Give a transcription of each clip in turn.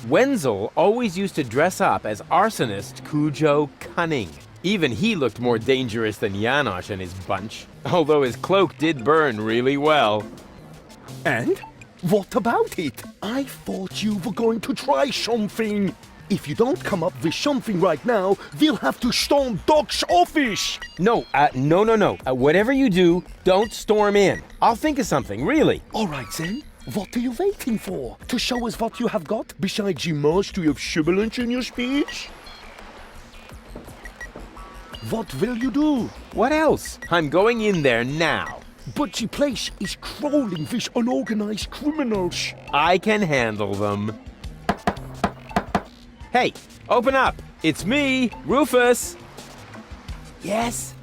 Wenzel always used to dress up as arsonist Cujo Cunning. Even he looked more dangerous than Janosch and his bunch, although his cloak did burn really well. And? What about it? I thought you were going to try something. If you don't come up with something right now, we'll have to storm Doc's office. No. Whatever you do, don't storm in. I'll think of something, really. All right, then. What are you waiting for? To show us what you have got besides the mastery of sibilance in your speech? What will you do? What else? I'm going in there now. But the place is crawling with unorganized criminals. I can handle them. Hey, open up. It's me, Rufus. Yes?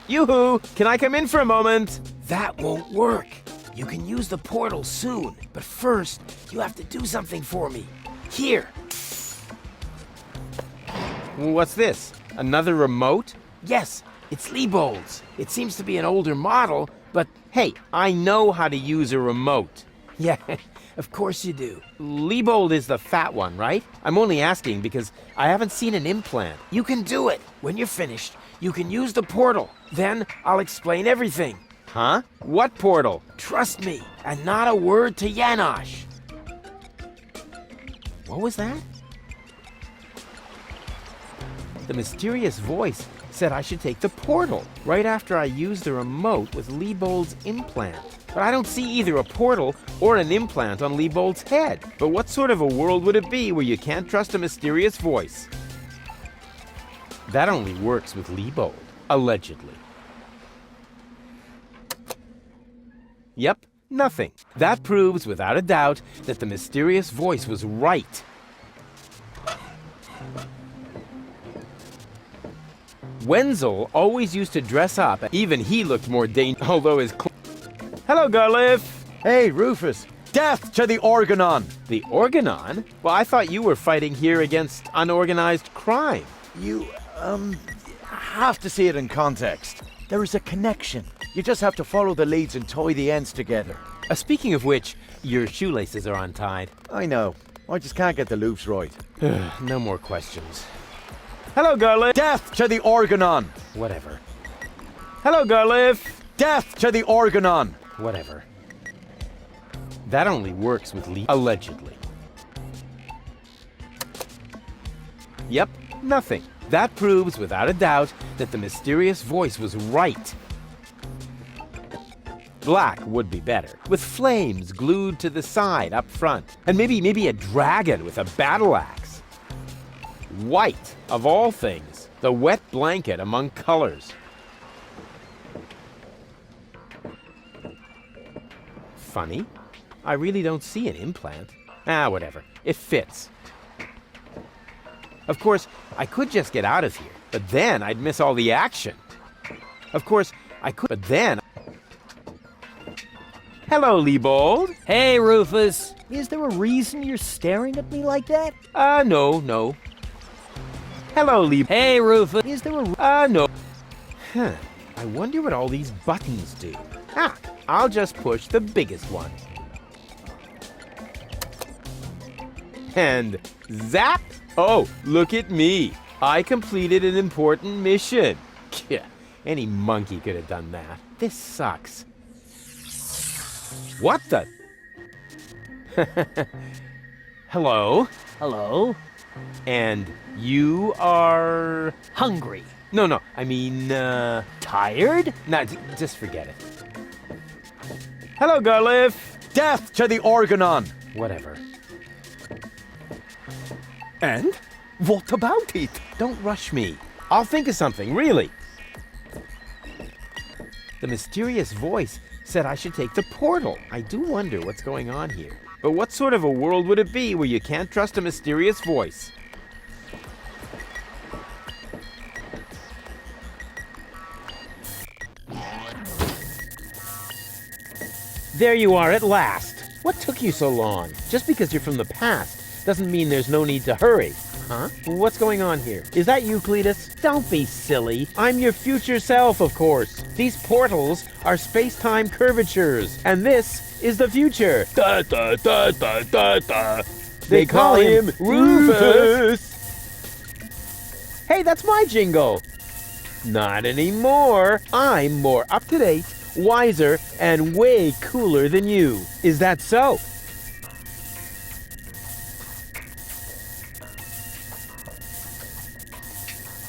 Yoo-hoo, can I come in for a moment? That won't work. You can use the portal soon, but first, you have to do something for me. Here. What's this? Another remote? Yes, it's Liebold's. It seems to be an older model, but Hey, I know how to use a remote. yeah, of course you do. Liebold is the fat one, right? I'm only asking because I haven't seen an implant. You can do it. When you're finished, you can use the portal. Then I'll explain everything. Huh? What portal? Trust me, and not a word to Janosch. What was that? The mysterious voice said I should take the portal right after I used the remote with Liebold's implant. But I don't see either a portal or an implant on Liebold's head. But what sort of a world would it be where you can't trust a mysterious voice? That only works with Liebold, allegedly. Yep, nothing. That proves without a doubt that the mysterious voice was right. Wenzel always used to dress up. Even he looked more dangerous, although his Hello, Garliff! Hey, Rufus! Death to the Organon! The Organon? Well, I thought you were fighting here against unorganized crime. You, have to see it in context. There is a connection. You just have to follow the leads and tie the ends together. Speaking of which, your shoelaces are untied. I know. I just can't get the loops right. No more questions. Hello, Garliff! Death to the Organon! Whatever. Hello, Garliff! Death to the Organon! Whatever. That only works with allegedly. Yep, nothing. That proves without a doubt that the mysterious voice was right. Black would be better, with flames glued to the side up front, and maybe a dragon with a battle axe. White, of all things, the wet blanket among colors. Funny, I really don't see an implant. Whatever, it fits. Of course, I could just get out of here, but then I'd miss all the action. Of course, I could, but then... Hello, Liebold. Hey, Rufus. Is there a reason you're staring at me like that? No. Hello, Liebold. Hey, Rufus. Is there a... No. I wonder what all these buttons do. I'll just push the biggest one. And zap! Oh, look at me. I completed an important mission. Yeah, any monkey could have done that. This sucks. What the? Hello? Hello? And you are... Hungry. No, I mean, Tired? Nah, just forget it. Hello, Garliff! Death to the Organon! Whatever. And? What about it? Don't rush me. I'll think of something, really. The mysterious voice said I should take the portal. I do wonder what's going on here. But what sort of a world would it be where you can't trust a mysterious voice? There you are at last. What took you so long? Just because you're from the past doesn't mean there's no need to hurry. Huh? What's going on here? Is that you, Cletus? Don't be silly. I'm your future self, of course. These portals are space-time curvatures, and this is the future. Da da da da da da. They call him Rufus. Hey, that's my jingle. Not anymore. I'm more up-to-date, wiser, and way cooler than you. Is that so?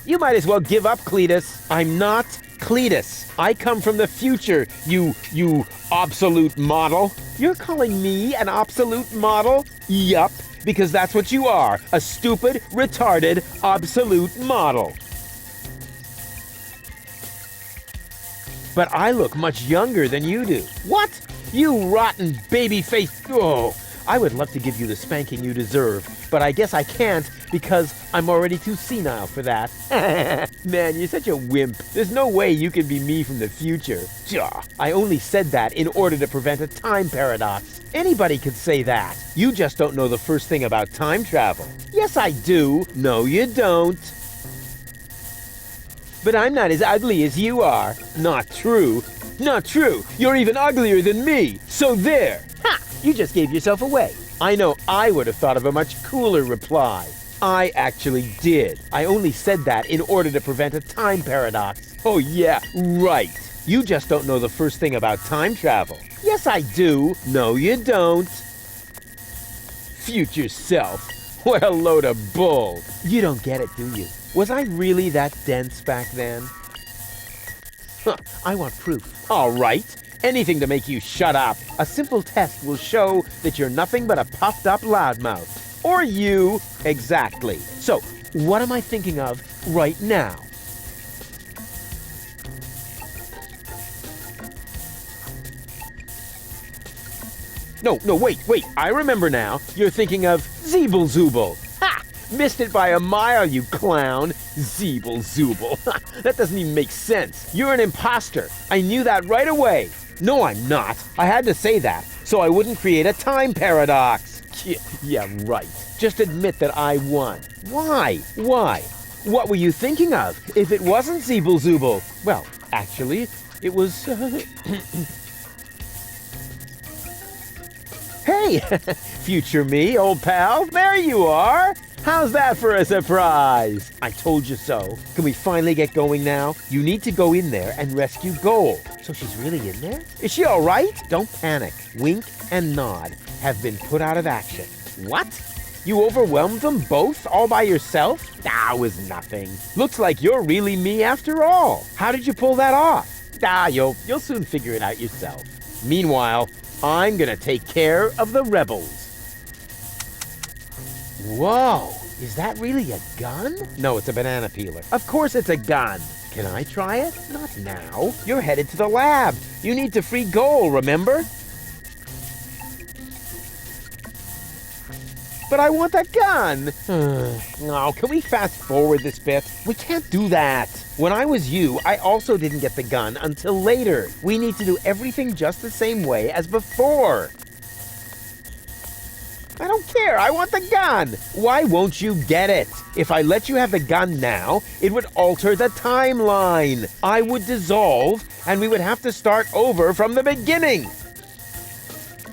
You might as well give up, Cletus. I'm not Cletus. I come from the future, you obsolete model. You're calling me an obsolete model? Yup, because that's what you are, a stupid, retarded, obsolete model. But I look much younger than you do. What? You rotten baby-faced... Oh, I would love to give you the spanking you deserve, but I guess I can't because I'm already too senile for that. Man, you're such a wimp. There's no way you can be me from the future. I only said that in order to prevent a time paradox. Anybody could say that. You just don't know the first thing about time travel. Yes, I do. No, you don't. But I'm not as ugly as you are. Not true. Not true. You're even uglier than me. So there. Ha! You just gave yourself away. I know I would have thought of a much cooler reply. I actually did. I only said that in order to prevent a time paradox. Oh yeah, right. You just don't know the first thing about time travel. Yes, I do. No, you don't. Future self. What a load of bull. You don't get it, do you? Was I really that dense back then? Huh, I want proof. All right. Anything to make you shut up. A simple test will show that you're nothing but a puffed up loudmouth. Or you. Exactly. So, what am I thinking of right now? No, wait. I remember now. You're thinking of Zeeble-Zooble. Ha! Missed it by a mile, you clown. Zeeble-Zooble. That doesn't even make sense. You're an imposter. I knew that right away. No, I'm not. I had to say that, so I wouldn't create a time paradox. Yeah, right. Just admit that I won. Why? What were you thinking of if it wasn't Zeeble-Zooble? Well, actually, it was... Hey, future me, old pal. There you are. How's that for a surprise? I told you so. Can we finally get going now? You need to go in there and rescue Goal. So she's really in there? Is she all right? Don't panic. Wink and Nod have been put out of action. What? You overwhelmed them both all by yourself? That was nothing. Looks like you're really me after all. How did you pull that off? You'll soon figure it out yourself. Meanwhile, I'm gonna take care of the rebels. Whoa, is that really a gun? No, it's a banana peeler. Of course it's a gun. Can I try it? Not now. You're headed to the lab. You need to free Goal, remember? But I want that gun. Oh, can we fast forward this bit? We can't do that. When I was you, I also didn't get the gun until later. We need to do everything just the same way as before. I don't care. I want the gun. Why won't you get it? If I let you have the gun now, it would alter the timeline. I would dissolve, and we would have to start over from the beginning.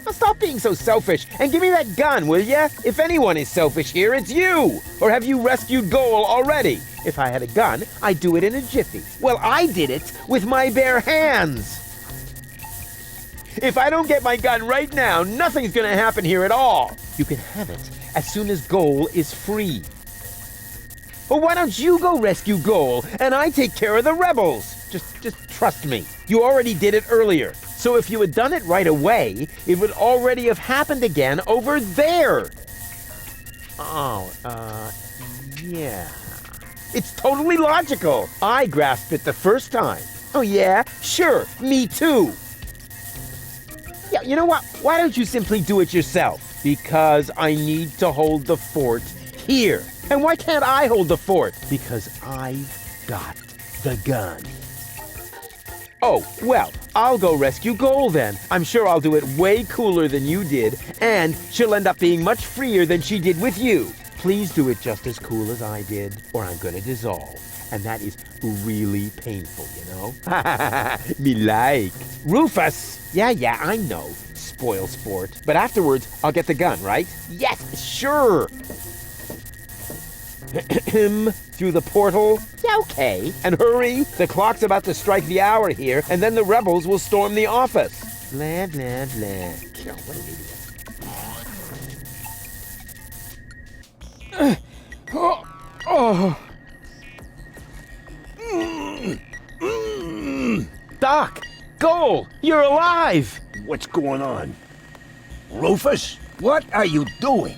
Now stop being so selfish and give me that gun, will ya? If anyone is selfish here, it's you. Or have you rescued Goal already? If I had a gun, I'd do it in a jiffy. Well, I did it with my bare hands. If I don't get my gun right now, nothing's gonna happen here at all. You can have it as soon as Goal is free. Well, why don't you go rescue Goal and I take care of the rebels? Just trust me. You already did it earlier. So if you had done it right away, it would already have happened again over there. Yeah. It's totally logical. I grasped it the first time. Oh yeah? Sure, me too. Yeah, you know what? Why don't you simply do it yourself? Because I need to hold the fort here. And why can't I hold the fort? Because I've got the gun. Oh, well, I'll go rescue Goal then. I'm sure I'll do it way cooler than you did, and she'll end up being much freer than she did with you. Please do it just as cool as I did, or I'm gonna dissolve. And that is really painful, you know? Me like. Rufus! Yeah, I know. Spoil sport. But afterwards, I'll get the gun, right? Yes, sure! Through the portal? Yeah, okay. And hurry! The clock's about to strike the hour here, and then the rebels will storm the office. Blah, blah, blah. Oh, what an idiot. Doc! Goal! You're alive! What's going on? Rufus, what are you doing?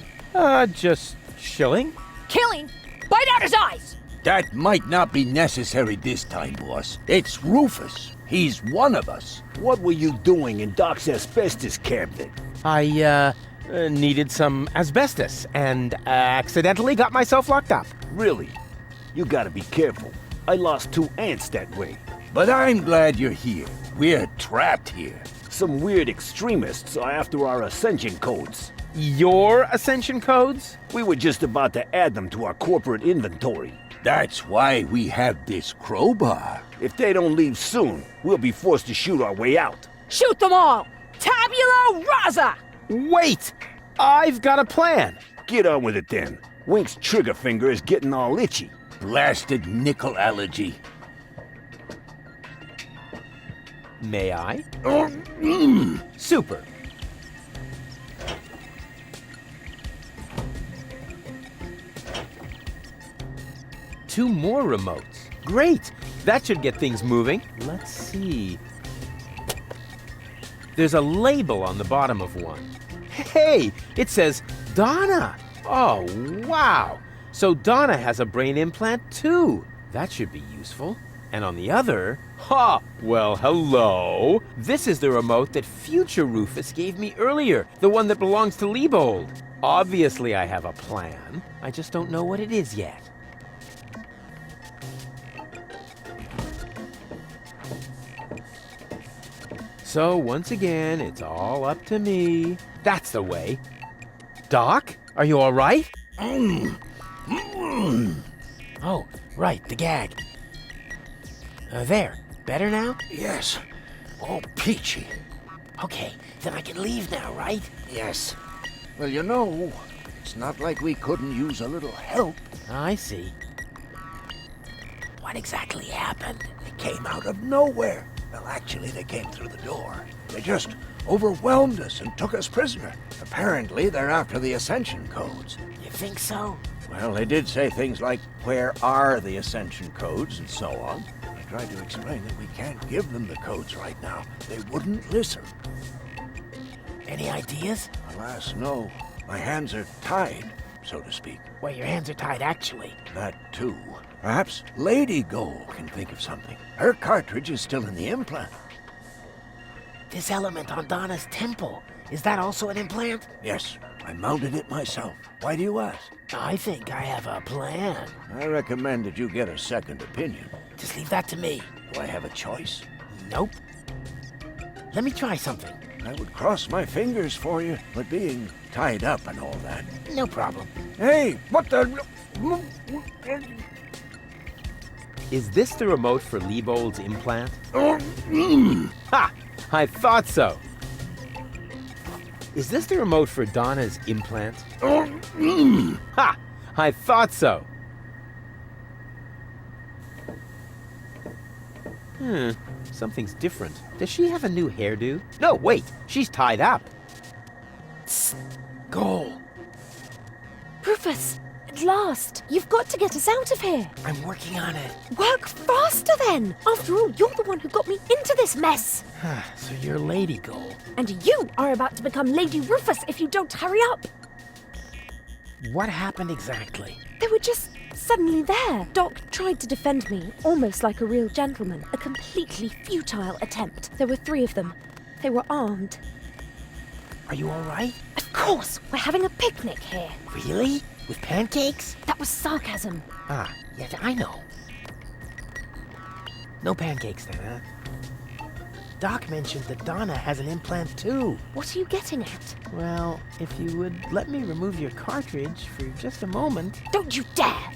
Just chilling. Killing? Bite out his eyes! That might not be necessary this time, boss. It's Rufus. He's one of us. What were you doing in Doc's asbestos cabinet? I, needed some asbestos and accidentally got myself locked up. Really? You gotta be careful. I lost 2 ants that way. But I'm glad you're here. We're trapped here. Some weird extremists are after our ascension codes. Your ascension codes? We were just about to add them to our corporate inventory. That's why we have this crowbar. If they don't leave soon, we'll be forced to shoot our way out. Shoot them all! Tabula rasa! Wait! I've got a plan. Get on with it then. Wink's trigger finger is getting all itchy. Blasted nickel allergy. May I? Super. Two more remotes. Great! That should get things moving. Let's see. There's a label on the bottom of one. Hey! It says Donna! Oh, wow! So Donna has a brain implant too. That should be useful. And on the other, ha! Well, hello! This is the remote that future Rufus gave me earlier, the one that belongs to Liebold. Obviously I have a plan. I just don't know what it is yet. So once again, it's all up to me. That's the way. Doc, are you all right? Oh, right, the gag. There, better now? Yes. All peachy. Okay, then I can leave now, right? Yes. Well, you know, it's not like we couldn't use a little help. I see. What exactly happened? They came out of nowhere. Well, actually, they came through the door. They just overwhelmed us and took us prisoner. Apparently, they're after the Ascension codes. You think so? Well, they did say things like, where are the Ascension codes, and so on. I tried to explain that we can't give them the codes right now. They wouldn't listen. Any ideas? Alas, no. My hands are tied, so to speak. Well, your hands are tied, actually. That, too. Perhaps Lady Goal can think of something. Her cartridge is still in the implant. This element on Donna's temple, is that also an implant? Yes, I mounted it myself. Why do you ask? I think I have a plan. I recommend that you get a second opinion. Just leave that to me. Do I have a choice? Nope. Let me try something. I would cross my fingers for you, but being tied up and all that. No problem. Hey, what the... Is this the remote for Liebold's implant? Ha! I thought so. Is this the remote for Donna's implant? Ha! I thought so. Something's different. Does she have a new hairdo? No, wait. She's tied up. Goal. Rufus, at last! You've got to get us out of here! I'm working on it. Work faster then! After all, you're the one who got me into this mess! So you're Lady Goal. And you are about to become Lady Rufus if you don't hurry up! What happened exactly? They were just suddenly there. Doc tried to defend me, almost like a real gentleman. A completely futile attempt. There were 3 of them. They were armed. Are you all right? Of course! We're having a picnic here. Really? With pancakes? That was sarcasm. Yes, I know. No pancakes then, huh? Doc mentioned that Donna has an implant too. What are you getting at? Well, if you would let me remove your cartridge for just a moment. Don't you dare!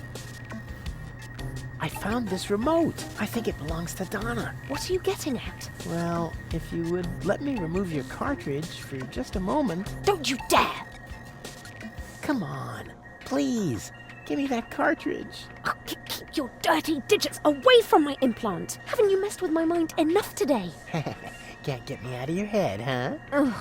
I I found this remote. I think it belongs to Donna. What are you getting at? Well, if you would let me remove your cartridge for just a moment. Don't you dare! Come on, please. Give me that cartridge. Oh, keep your dirty digits away from my implant. Haven't you messed with my mind enough today? Can't get me out of your head, huh? Ugh.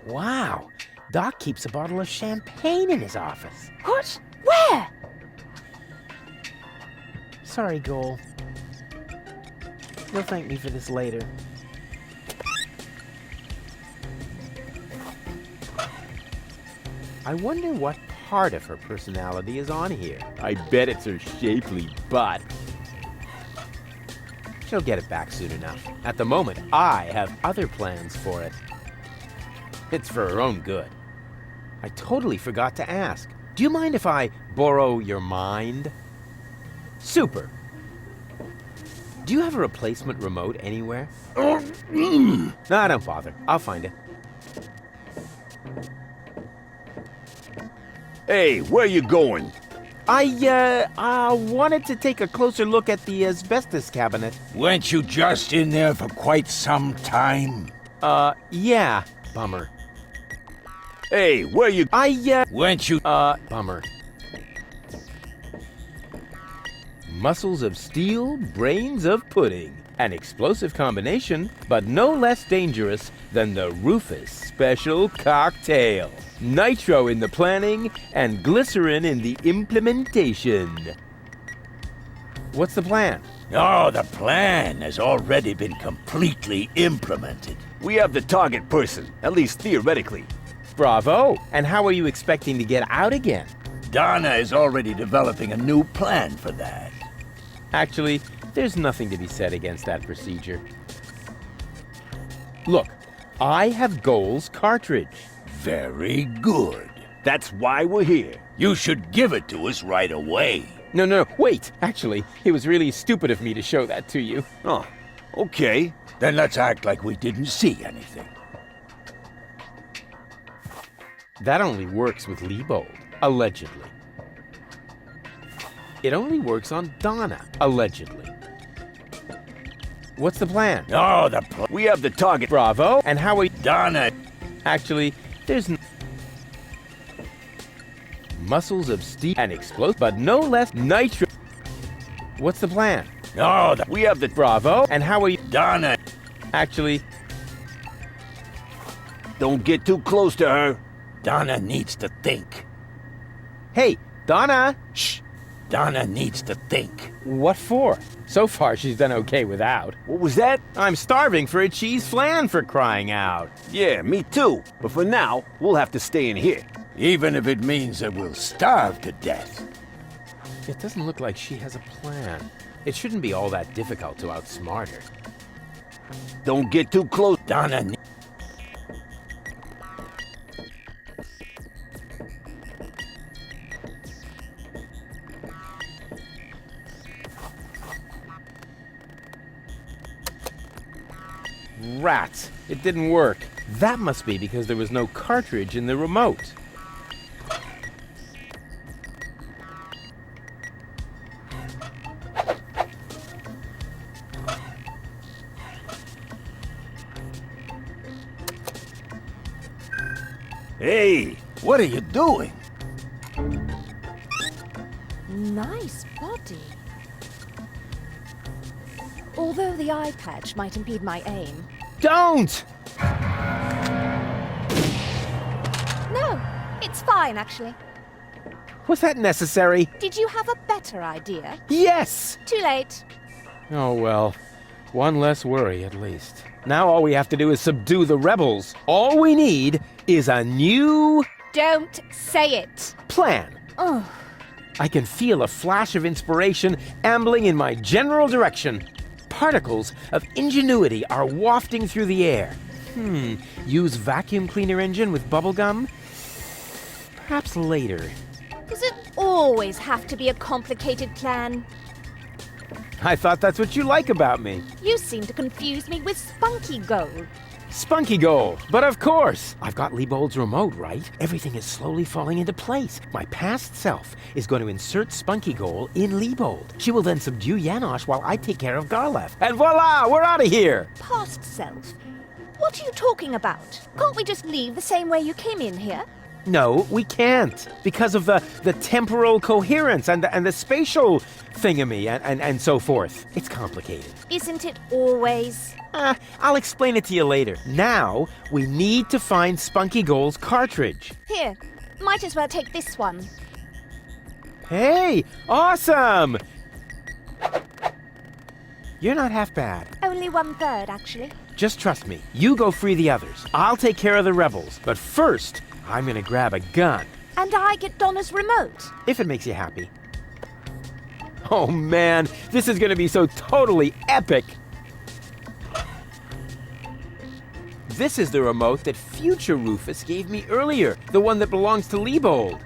Wow. Doc keeps a bottle of champagne in his office. What? Where? Sorry, Goal. You'll thank me for this later. I wonder what part of her personality is on here. I bet it's her shapely butt. She'll get it back soon enough. At the moment, I have other plans for it. It's for her own good. I totally forgot to ask. Do you mind if I borrow your mind? Super. Do you have a replacement remote anywhere? No, don't bother. I'll find it. Hey, where you going? I wanted to take a closer look at the asbestos cabinet. Weren't you just in there for quite some time? Yeah. Bummer. Hey, where you... Weren't you... Bummer. Muscles of steel, brains of pudding. An explosive combination, but no less dangerous than the Rufus Special Cocktail. Nitro in the planning and glycerin in the implementation. What's the plan? Oh, the plan has already been completely implemented. We have the target person, at least theoretically. Bravo! And how are you expecting to get out again? Donna is already developing a new plan for that. Actually, there's nothing to be said against that procedure. Look, I have Goal's cartridge. Very good. That's why we're here. You should give it to us right away. No, wait. Actually, it was really stupid of me to show that to you. Oh, okay. Then let's act like we didn't see anything. That only works with Liebold, allegedly. It only works on Donna, allegedly. What's the plan? Oh, We have the target. Bravo. And how are you... Donna. Actually, there's muscles of steel and explode, but no less nitro. What's the plan? Oh, We have the... Bravo. And how are you... Donna. Actually, Don't get too close to her. Donna needs to think. hey, Donna! Shh. Donna needs to think. What for? So far, she's done okay without. What was that? I'm starving for a cheese flan, for crying out. Yeah, me too. But for now, we'll have to stay in here. Even if it means that we'll starve to death. It doesn't look like she has a plan. It shouldn't be all that difficult to outsmart her. Don't get too close. Donna. Rats! It didn't work. That must be because there was no cartridge in the remote. Hey, What are you doing? Nice body. Although the eye patch might impede my aim. Don't! No, it's fine actually. Was that necessary? Did you have a better idea? Yes! Too late. Oh well, one less worry at least. Now all we have to do is subdue the rebels. All we need is a new Don't say it. plan. Oh, I can feel a flash of inspiration ambling in my general direction. Particles of ingenuity are wafting through the air. Use vacuum cleaner engine with bubblegum? Perhaps later. does it always have to be a complicated plan? I thought that's what you like about me. You seem to confuse me with Spunky Gold. Spunky Goal. But of course, I've got Liebold's remote, right? Everything is slowly falling into place. My past self is going to insert Spunky Goal in Liebold. She will then subdue Janosch while I take care of Garlef. And voila, we're out of here! Past self? What are you talking about? Can't we just leave the same way you came in here? No, we can't. Because of the temporal coherence and the spatial thingamy and so forth. It's complicated. Isn't it always? I'll explain it to you later. Now, we need to find Spunky Goal's cartridge. Here, might as well take this one. Hey, awesome! You're not half bad. Only 1/3, actually. Just trust me. You go free the others. I'll take care of the rebels. But first, I'm gonna grab a gun. And I get Donna's remote. If it makes you happy. Oh man, this is gonna be so totally epic! This is the remote that future Rufus gave me earlier, the one that belongs to Liebold.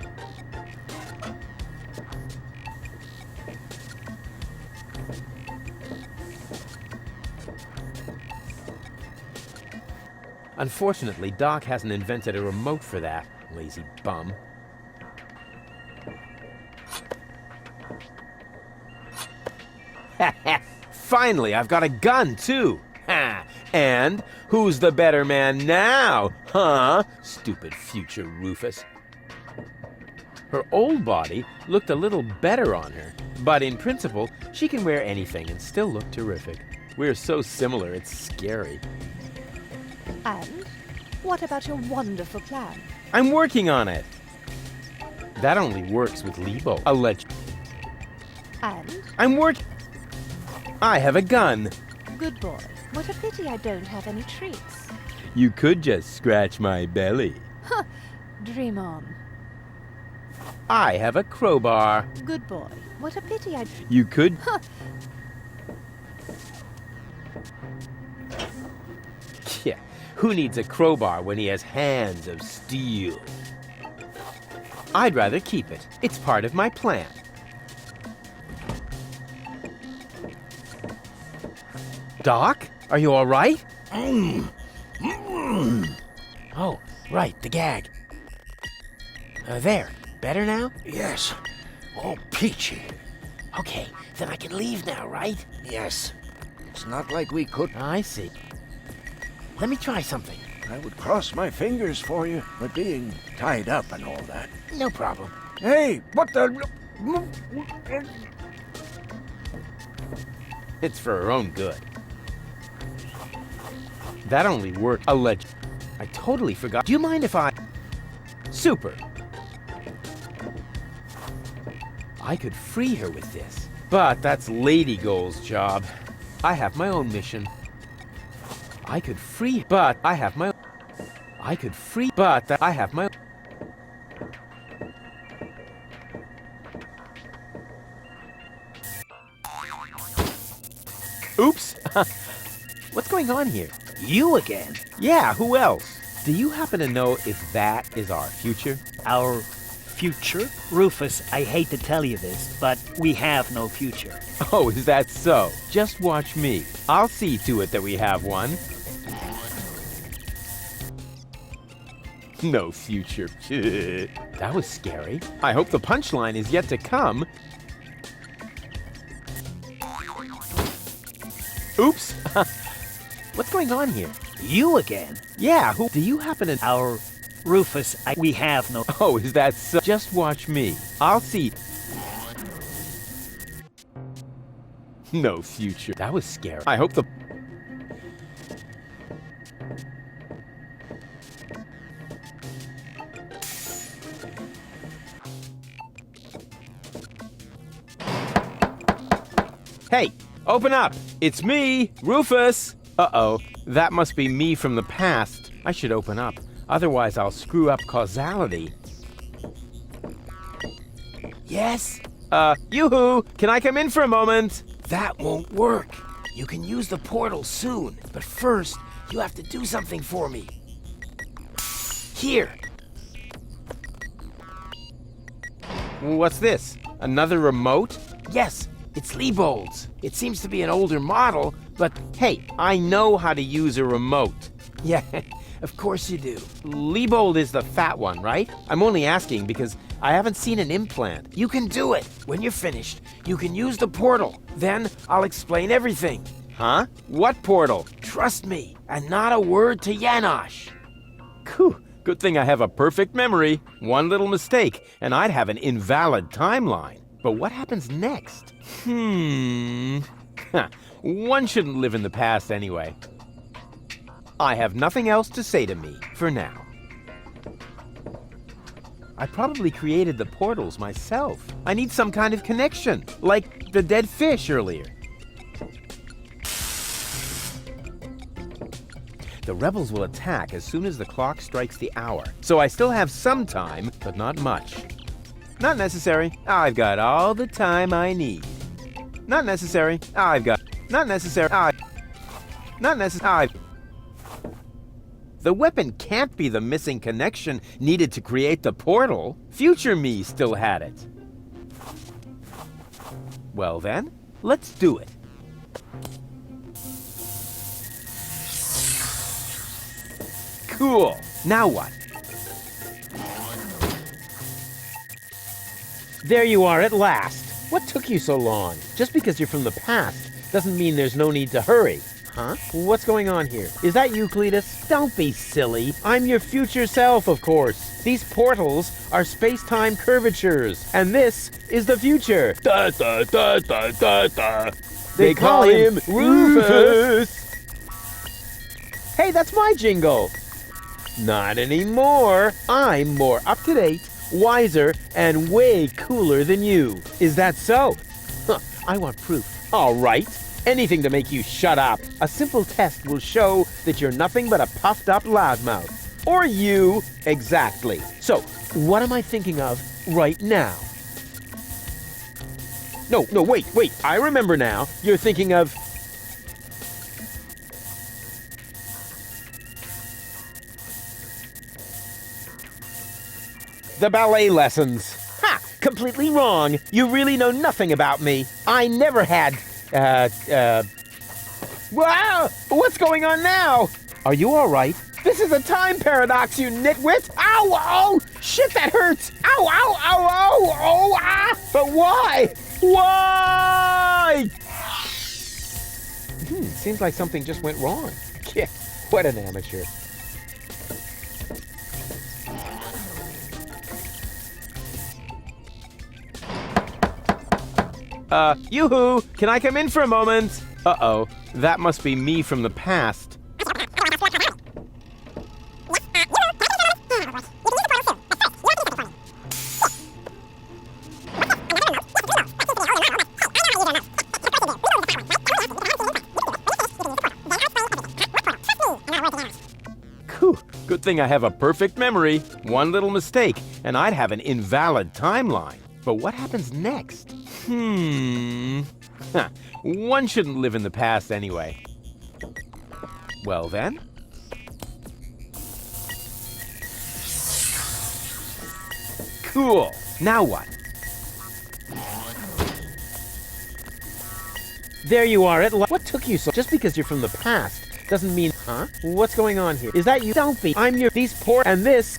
Unfortunately, Doc hasn't invented a remote for that, lazy bum. Finally, I've got a gun, too. Ha! And who's the better man now? Huh? Stupid future Rufus. Her old body looked a little better on her, but in principle, she can wear anything and still look terrific. We're so similar, it's scary. And what about your wonderful plan? I'm working on it. That only works with Liebold. And? I have a gun. Good boy. What a pity I don't have any treats. You could just scratch my belly. Dream on. I have a crowbar. Good boy. What a pity I... You could... Yeah, who needs a crowbar when he has hands of steel? I'd rather keep it. It's part of my plan. Doc, are you all right? Oh, right, the gag. There. Better now? Yes. Oh, peachy. Okay, then I can leave now, right? Yes. It's not like we could. I see. Let me try something. I would cross my fingers for you, but being tied up and all that. No problem. Hey, what the... It's for her own good. That only worked. I totally forgot. Do you mind if I... Super. I could free her with this. But that's Lady Goal's job. I have my own mission. I could free... But I have my... I could free... But I have my... Oops! What's going on here? You again? Yeah, who else? Do you happen to know if that is our future? Our future? Rufus, I hate to tell you this, but we have no future. Oh, is that so? Just watch me. I'll see to it that we have one. No future. That was scary. I hope the punchline is yet to come. Oops! What's going on here? You again? Yeah, who... Do you happen to... Our Rufus, we have no... Oh, is that so? Just watch me. I'll see... No future. That was scary. I hope the... Hey, open up! It's me, Rufus! Uh-oh, that must be me from the past. I should open up, otherwise I'll screw up causality. Yes? Yoo-hoo! Can I come in for a moment? That won't work. You can use the portal soon, but first, you have to do something for me. Here. What's this? Another remote? Yes, it's Liebold's. It seems to be an older model, But hey, I know how to use a remote. Yeah, of course you do. Liebold is the fat one, right? I'm only asking because I haven't seen an implant. You can do it. When you're finished, you can use the portal. Then I'll explain everything. Huh? What portal? Trust me, and not a word to Janosch. Whew, good thing I have a perfect memory. One little mistake, and I'd have an invalid timeline. But what happens next? One shouldn't live in the past anyway. I have nothing else to say to me for now. I probably created the portals myself. I need some kind of connection, like the dead fish earlier. The rebels will attack as soon as the clock strikes the hour, so I still have some time, but not much. Not necessary. I've got all the time I need. Not necessary. Not necessary. Not necessary. The weapon can't be the missing connection needed to create the portal. Future me still had it. Well then, let's do it. Cool. Now what? There you are at last. What took you so long? Just because you're from the past doesn't mean there's no need to hurry. Huh? What's going on here? Is that you, Cletus? Don't be silly. I'm your future self, of course. These portals are space-time curvatures, and this is the future. Da da da da da da. They call him Rufus. Hey, that's my jingle. Not anymore. I'm more up-to-date, wiser, and way cooler than you. Is that so? Huh, I want proof. All right. Anything to make you shut up. A simple test will show that you're nothing but a puffed-up loudmouth. Or you. Exactly. So, what am I thinking of right now? No, wait. I remember now. You're thinking of... the ballet lessons. Ha! Completely wrong. You really know nothing about me. I never had... Wow! What's going on now? Are you all right? This is a time paradox, you nitwit! Ow! Oh! Shit, that hurts! Ow! Ow! Ow! Ow! Oh! Ah! But why? Why? Seems like something just went wrong. Yeah, what an amateur. Yoo-hoo! Can I come in for a moment? Uh-oh, that must be me from the past. Whew, good thing I have a perfect memory. One little mistake, and I'd have an invalid timeline. But what happens next? One shouldn't live in the past anyway. Well then. Cool. Now what? There you are at last. What took you so... Just because you're from the past doesn't mean... Huh? What's going on here? Is that you? Don't be. I'm your... These poor... And this...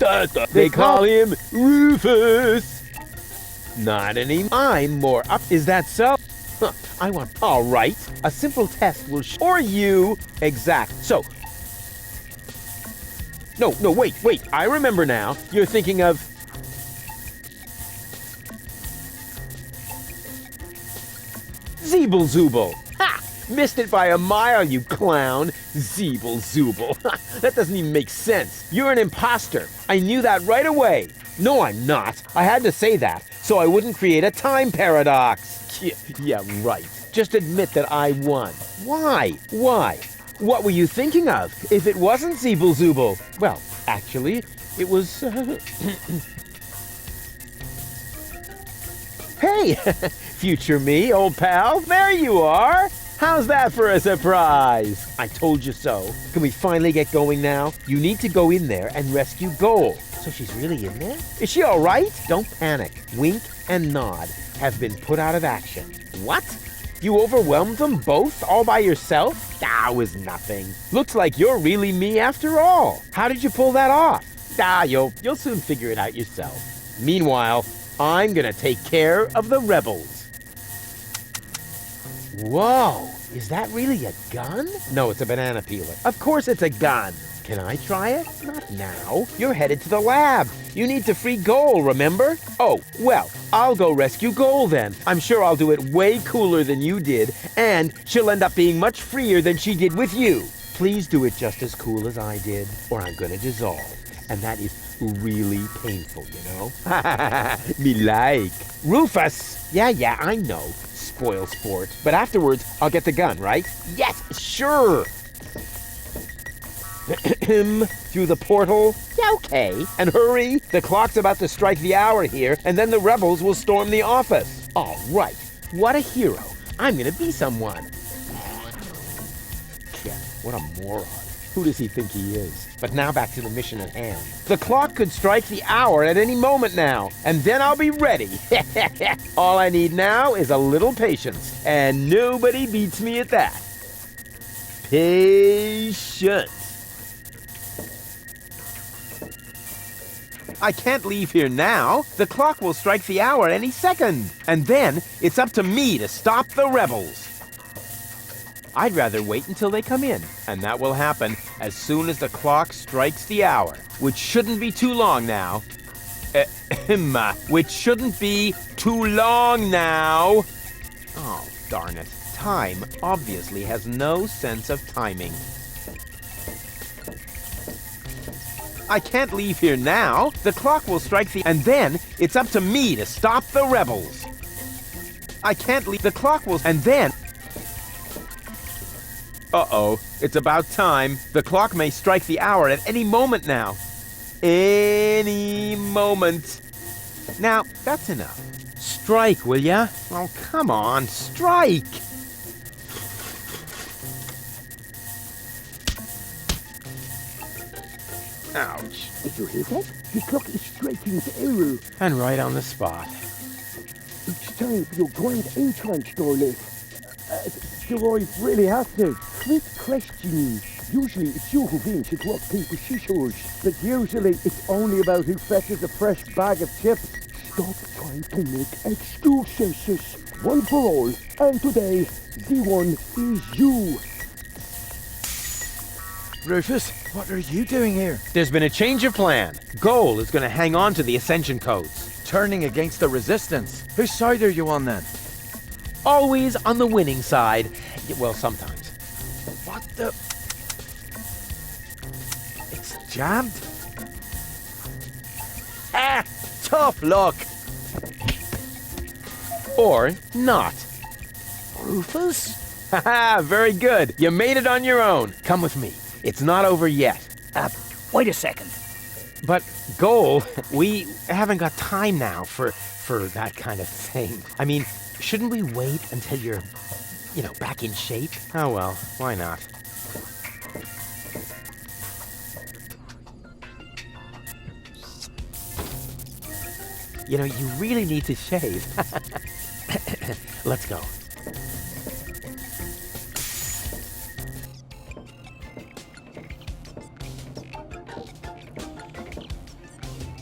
They call him Rufus. Not anymore. I'm more up. Is that so? Huh, I want... All right. A simple test will show... Or you. Exact. So... No, wait. I remember now. You're thinking of... Zeeble-Zooble. Ha! Missed it by a mile, you clown. Zeeble-Zooble. That doesn't even make sense. You're an imposter. I knew that right away. No, I'm not. I had to say that, so I wouldn't create a time paradox. Yeah, right. Just admit that I won. Why? What were you thinking of? If it wasn't Zeeble-Zooble? Well, actually, it was... Hey, future me, old pal. There you are. How's that for a surprise? I told you so. Can we finally get going now? You need to go in there and rescue Gold. So she's really in there? Is she all right? Don't panic. Wink and nod have been put out of action. What? You overwhelmed them both all by yourself? Ah, it was nothing. Looks like you're really me after all. How did you pull that off? Ah, you'll soon figure it out yourself. Meanwhile, I'm gonna take care of the rebels. Whoa, is that really a gun? No, it's a banana peeler. Of course it's a gun. Can I try it? Not now. You're headed to the lab. You need to free Goal, remember? Oh, well, I'll go rescue Goal then. I'm sure I'll do it way cooler than you did, and she'll end up being much freer than she did with you. Please do it just as cool as I did, or I'm gonna dissolve. And that is really painful, you know? Me like. Rufus! Yeah, I know. Spoil sport. But afterwards, I'll get the gun, right? Yes, sure! Through the portal? Yeah, okay. And hurry, the clock's about to strike the hour here, and then the rebels will storm the office. All right, what a hero. I'm gonna be someone. Yeah, what a moron. Who does he think he is? But now back to the mission at hand. The clock could strike the hour at any moment now, and then I'll be ready. All I need now is a little patience, and nobody beats me at that. Patience. I can't leave here now. The clock will strike the hour any second. And then it's up to me to stop the rebels. I'd rather wait until they come in, and that will happen as soon as the clock strikes the hour, which shouldn't be too long now. Which shouldn't be too long now. Oh, darn it. Time obviously has no sense of timing. I can't leave here now. The clock will strike the... And then it's up to me to stop the rebels. I can't leave... The clock will... And then... Uh-oh. It's about time. The clock may strike the hour at any moment now. Any moment. Now, that's enough. Strike, will ya? Oh, come on. Strike! Ouch. Did you hear that? The clock is striking the hour. And right on the spot. It's time for your grand entrance, darling. Do I really have to? Quick question. Usually it's you who wins at rock, paper, scissors. But usually it's only about who fetches a fresh bag of chips. Stop trying to make excuses. One for all. And today, the one is you. Rufus, what are you doing here? There's been a change of plan. Goal is going to hang on to the Ascension codes. Turning against the Resistance. Whose side are you on then? Always on the winning side. Well, sometimes. What the... It's jammed? Ah! Tough luck! Or not. Rufus? Haha, very good. You made it on your own. Come with me. It's not over yet. Wait a second. But, Goal, we haven't got time now for that kind of thing. I mean, shouldn't we wait until you're, back in shape? Oh well, why not? You really need to shave. Let's go.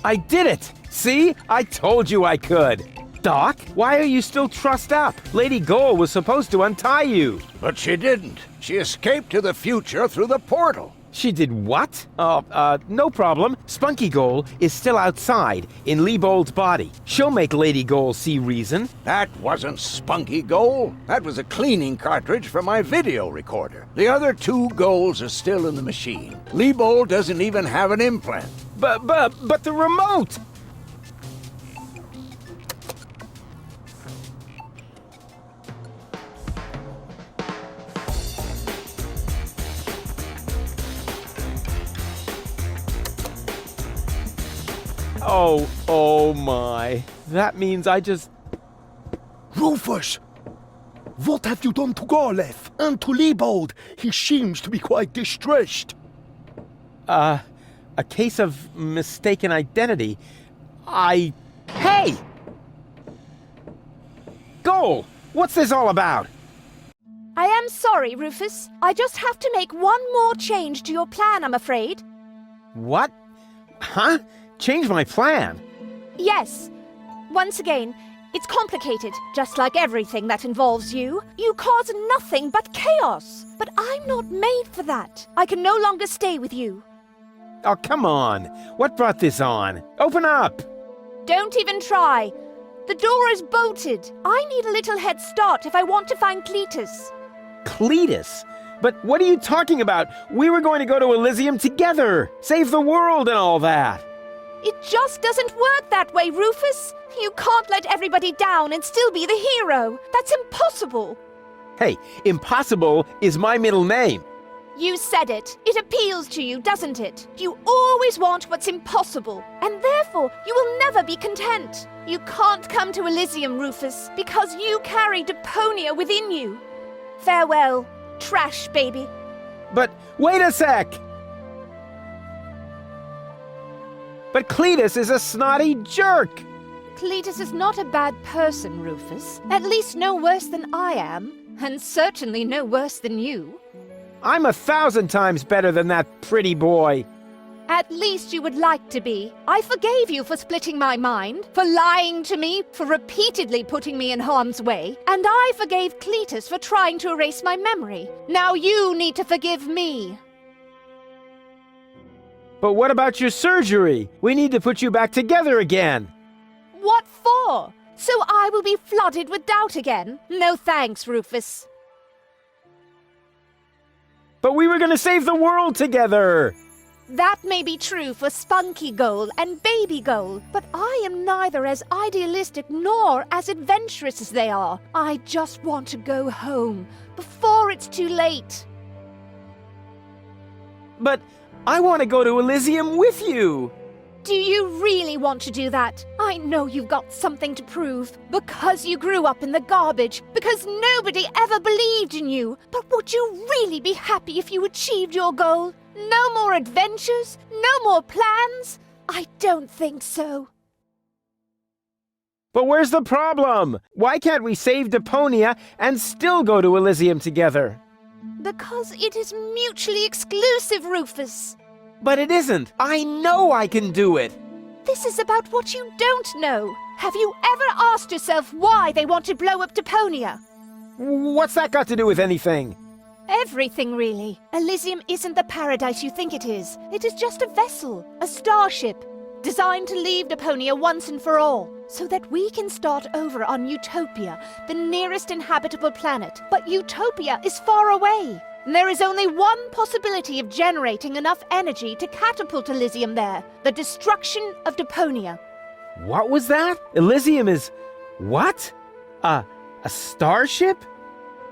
I did it! See? I told you I could. Doc, why are you still trussed up? Lady Goal was supposed to untie you. But she didn't. She escaped to the future through the portal. She did what? No problem. Spunky Goal is still outside in Liebold's body. She'll make Lady Goal see reason. That wasn't Spunky Goal. That was a cleaning cartridge for my video recorder. The other two goals are still in the machine. Liebold doesn't even have an implant. But the remote! Oh my. That means I just... Rufus! What have you done to Garleth and to Liebold? He seems to be quite distressed. A case of mistaken identity. Hey! Goal! What's this all about? I am sorry, Rufus. I just have to make one more change to your plan, I'm afraid. What? Huh? Change my plan? Yes. Once again, it's complicated, just like everything that involves you. You cause nothing but chaos. But I'm not made for that. I can no longer stay with you. Oh, come on. What brought this on? Open up! Don't even try. The door is bolted. I need a little head start if I want to find Cletus. Cletus? But what are you talking about? We were going to go to Elysium together. Save the world and all that. It just doesn't work that way, Rufus. You can't let everybody down and still be the hero. That's impossible. Hey, impossible is my middle name. You said it. It appeals to you, doesn't it? You always want what's impossible, and therefore you will never be content. You can't come to Elysium, Rufus, because you carry Deponia within you. Farewell, trash baby. But wait a sec! But Cletus is a snotty jerk! Cletus is not a bad person, Rufus. At least no worse than I am, and certainly no worse than you. I'm 1,000 times better than that pretty boy. At least you would like to be. I forgave you for splitting my mind, for lying to me, for repeatedly putting me in harm's way, and I forgave Cletus for trying to erase my memory. Now you need to forgive me. But what about your surgery? We need to put you back together again. What for? So I will be flooded with doubt again? No thanks, Rufus. But we were going to save the world together. That may be true for Spunky Goal and Baby Goal, but I am neither as idealistic nor as adventurous as they are. I just want to go home before it's too late. But I want to go to Elysium with you. Do you really want to do that? I know you've got something to prove. Because you grew up in the garbage. Because nobody ever believed in you. But would you really be happy if you achieved your goal? No more adventures? No more plans? I don't think so. But where's the problem? Why can't we save Deponia and still go to Elysium together? Because it is mutually exclusive, Rufus. But it isn't. I know I can do it. This is about what you don't know. Have you ever asked yourself why they want to blow up Deponia? What's that got to do with anything? Everything, really. Elysium isn't the paradise you think it is. It is just a vessel, a starship, designed to leave Deponia once and for all, so that we can start over on Utopia, the nearest inhabitable planet. But Utopia is far away. There is only one possibility of generating enough energy to catapult Elysium there, the destruction of Deponia. What was that? Elysium is... what? A starship?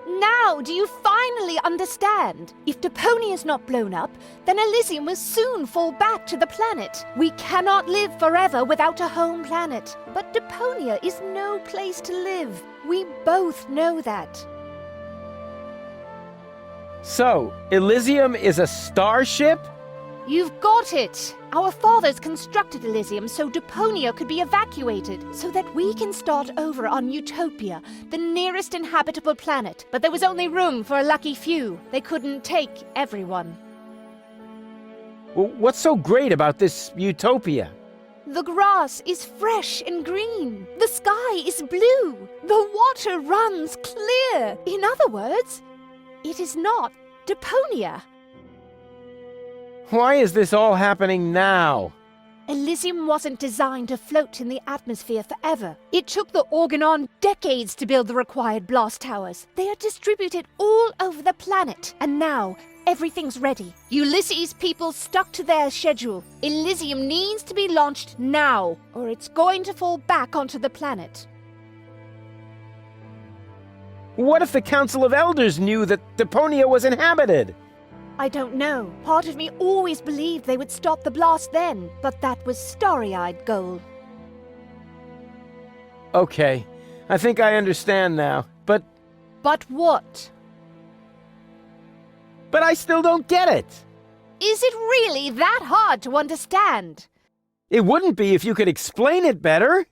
Now do you finally understand? If Deponia is not blown up, then Elysium will soon fall back to the planet. We cannot live forever without a home planet. But Deponia is no place to live. We both know that. So, Elysium is a starship? You've got it! Our fathers constructed Elysium so Deponia could be evacuated, so that we can start over on Utopia, the nearest inhabitable planet. But there was only room for a lucky few. They couldn't take everyone. Well, what's so great about this Utopia? The grass is fresh and green. The sky is blue. The water runs clear. In other words, it is not Deponia. Why is this all happening now? Elysium wasn't designed to float in the atmosphere forever. It took the Organon decades to build the required blast towers. They are distributed all over the planet, and now everything's ready. Ulysses' people stuck to their schedule. Elysium needs to be launched now, or it's going to fall back onto the planet. What if the Council of Elders knew that Deponia was inhabited? I don't know. Part of me always believed they would stop the blast then, but that was starry-eyed goal. Okay, I think I understand now, but But what? I still don't get it. Is it really that hard to understand? It wouldn't be if you could explain it better.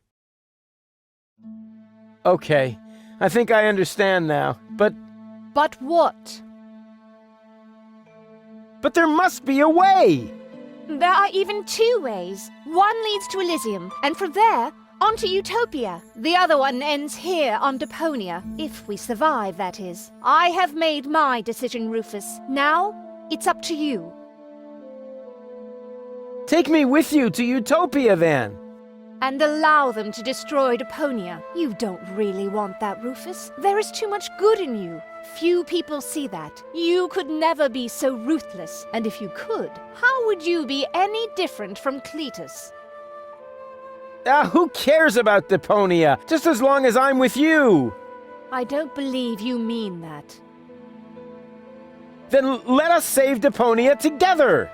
Okay, I think I understand now, but But what? But there must be a way! There are even two ways. One leads to Elysium, and from there, on to Utopia. The other one ends here on Deponia, if we survive, that is. I have made my decision, Rufus. Now, it's up to you. Take me with you to Utopia, then! And allow them to destroy Deponia. You don't really want that, Rufus. There is too much good in you. Few people see that. You could never be so ruthless. And if you could, how would you be any different from Cletus? Who cares about Deponia? Just as long as I'm with you! I don't believe you mean that. Then let us save Deponia together!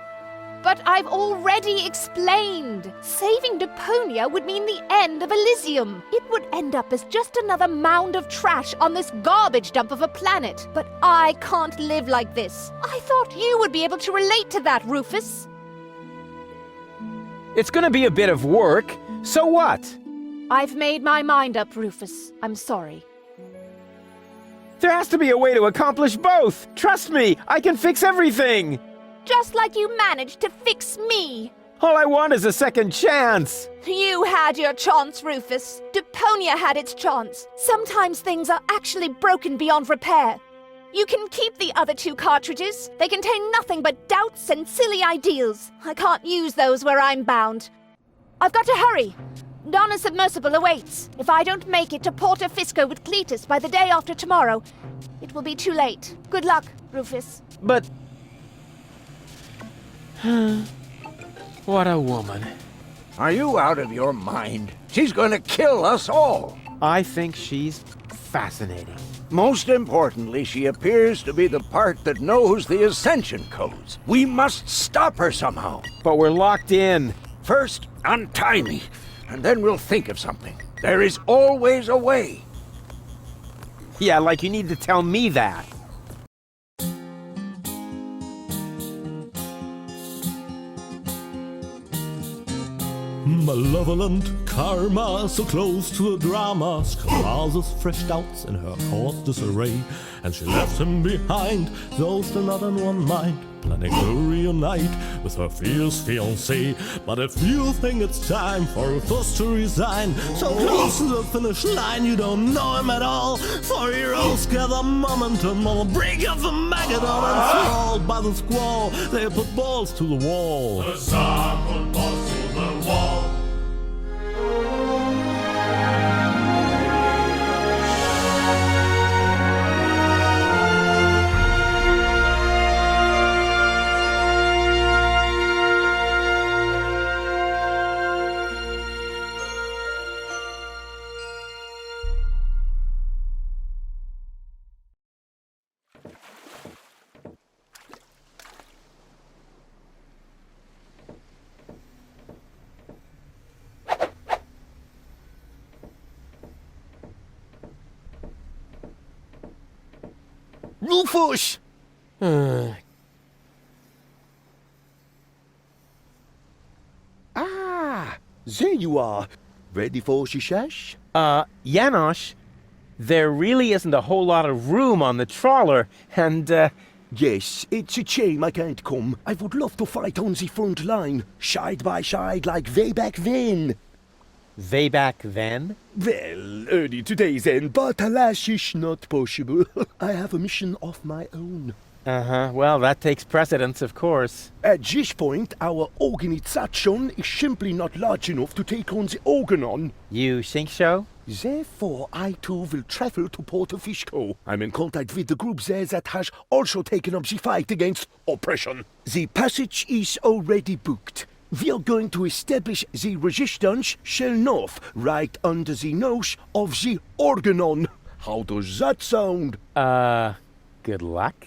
But I've already explained. Saving Deponia would mean the end of Elysium. It would end up as just another mound of trash on this garbage dump of a planet. But I can't live like this. I thought you would be able to relate to that, Rufus. It's gonna be a bit of work. So what? I've made my mind up, Rufus. I'm sorry. There has to be a way to accomplish both! Trust me, I can fix everything! Just like you managed to fix me. All I want is a second chance! You had your chance, Rufus. Deponia had its chance. Sometimes things are actually broken beyond repair. You can keep the other two cartridges. They contain nothing but doubts and silly ideals. I can't use those where I'm bound. I've got to hurry. Donna's submersible awaits. If I don't make it to Porto Fisco with Cletus by the day after tomorrow, it will be too late. Good luck, Rufus. But... what a woman. Are you out of your mind? She's going to kill us all. I think she's fascinating. Most importantly, she appears to be the part that knows the Ascension codes. We must stop her somehow. But we're locked in. First, untie me, and then we'll think of something. There is always a way. Yeah, like you need to tell me that. Malevolent karma, so close to a drama, causes fresh doubts in her course disarray, and she left him behind, though still not in one mind, planning to reunite with her fierce fiancé. But if you think it's time for Rufus to resign, so close to the finish line you don't know him at all, for heroes gather momentum on the brink of the Magadon, and swallowed by the squall, they put balls to the wall. The Tsar put balls to the wall. Rufus! Ah, there you are. Ready for shishash? Janosch, there really isn't a whole lot of room on the trawler, and, Yes, it's a shame I can't come. I would love to fight on the front line, side by side like way back then. way back then? Well, early today then, but alas, it's not possible. I have a mission of my own. Uh-huh, well, that takes precedence, of course. At this point, our organization is simply not large enough to take on the Organon. You think so? Therefore, I too will travel to Porto Fisco. I'm in contact with the group there that has also taken up the fight against oppression. The passage is already booked. We are going to establish the resistance shell north, right under the nose of the Organon. How does that sound? Good luck.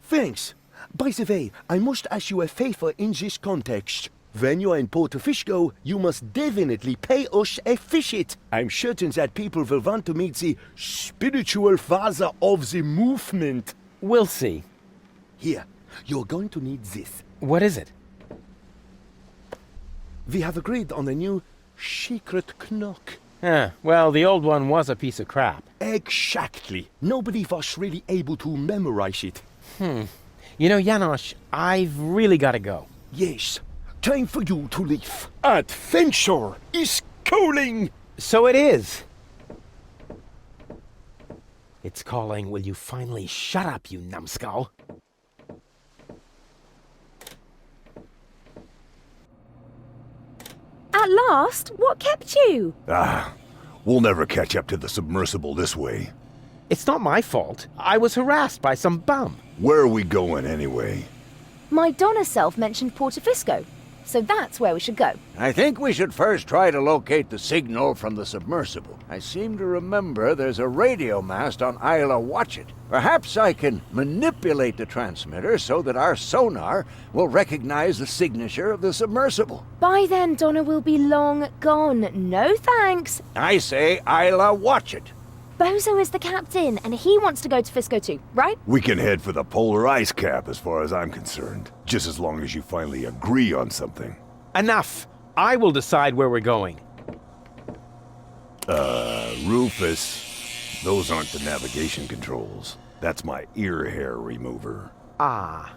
Thanks. By the way, I must ask you a favor in this context. When you are in Porto Fisco, you must definitely pay us a visit. I'm certain that people will want to meet the spiritual father of the movement. We'll see. Here, you're going to need this. What is it? We have agreed on a new secret knock. Well, the old one was a piece of crap. Exactly. Nobody was really able to memorize it. You know, Janosch, I've really got to go. Yes, time for you to leave. Adventure is calling! So it is. It's calling, will you finally shut up, you numbskull? At last? What kept you? We'll never catch up to the submersible this way. It's not my fault. I was harassed by some bum. Where are we going anyway? My Donna self mentioned Portofisco, so that's where we should go. I think we should first try to locate the signal from the submersible. I seem to remember there's a radio mast on Isla Watchet. Perhaps I can manipulate the transmitter so that our sonar will recognize the signature of the submersible. By then, Donna will be long gone. No thanks. I say Isla Watchet. Bozo is the captain, and he wants to go to Fisco too, right? We can head for the polar ice cap as far as I'm concerned. Just as long as you finally agree on something. Enough! I will decide where we're going. Rufus, those aren't the navigation controls. That's my ear hair remover. Ah.